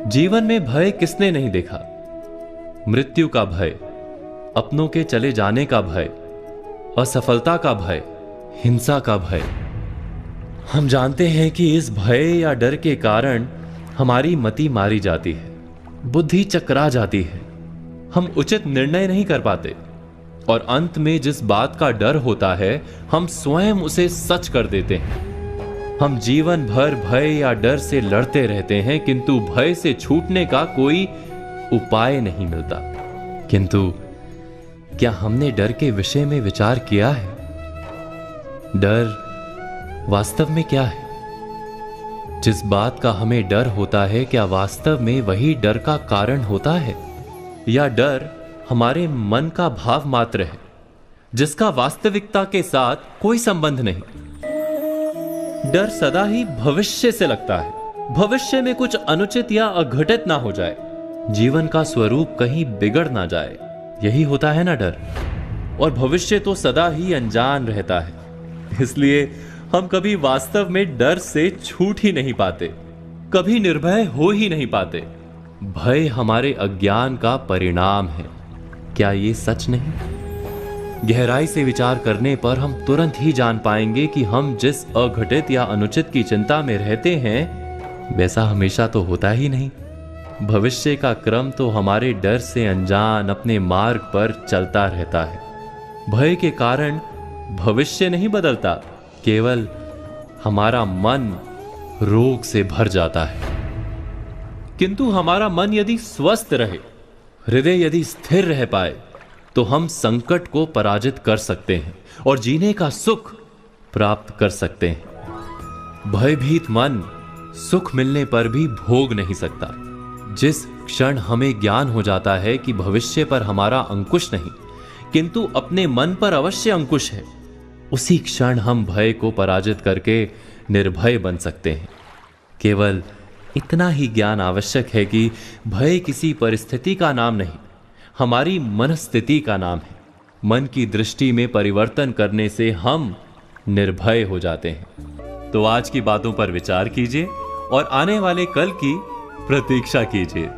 जीवन में भय किसने नहीं देखा। मृत्यु का भय, अपनों के चले जाने का भय, असफलता का भय, हिंसा का भय। हम जानते हैं कि इस भय या डर के कारण हमारी मति मारी जाती है, बुद्धि चकरा जाती है, हम उचित निर्णय नहीं कर पाते और अंत में जिस बात का डर होता है हम स्वयं उसे सच कर देते हैं। हम जीवन भर भय या डर से लड़ते रहते हैं, किंतु भय से छूटने का कोई उपाय नहीं मिलता। किंतु क्या हमने डर के विषय में विचार किया है? डर वास्तव में क्या है? जिस बात का हमें डर होता है, क्या वास्तव में वही डर का कारण होता है, या डर हमारे मन का भाव मात्र है जिसका वास्तविकता के साथ कोई संबंध नहीं? डर सदा ही भविष्य से लगता है, भविष्य में कुछ अनुचित या अघटित ना हो जाए, जीवन का स्वरूप कहीं बिगड़ ना जाए, यही होता है ना डर। और भविष्य तो सदा ही अनजान रहता है, इसलिए हम कभी वास्तव में डर से छूट ही नहीं पाते, कभी निर्भय हो ही नहीं पाते। भय हमारे अज्ञान का परिणाम है, क्या ये सच नहीं? गहराई से विचार करने पर हम तुरंत ही जान पाएंगे कि हम जिस अघटित या अनुचित की चिंता में रहते हैं वैसा हमेशा तो होता ही नहीं। भविष्य का क्रम तो हमारे डर से अनजान अपने मार्ग पर चलता रहता है। भय के कारण भविष्य नहीं बदलता, केवल हमारा मन रोग से भर जाता है। किंतु हमारा मन यदि स्वस्थ रहे, हृदय यदि स्थिर रह पाए, तो हम संकट को पराजित कर सकते हैं और जीने का सुख प्राप्त कर सकते हैं। भयभीत मन सुख मिलने पर भी भोग नहीं सकता। जिस क्षण हमें ज्ञान हो जाता है कि भविष्य पर हमारा अंकुश नहीं किंतु अपने मन पर अवश्य अंकुश है, उसी क्षण हम भय को पराजित करके निर्भय बन सकते हैं। केवल इतना ही ज्ञान आवश्यक है कि भय किसी परिस्थिति का नाम नहीं, हमारी मनस्थिति का नाम है। मन की दृष्टि में परिवर्तन करने से हम निर्भय हो जाते हैं। तो आज की बातों पर विचार कीजिए और आने वाले कल की प्रतीक्षा कीजिए।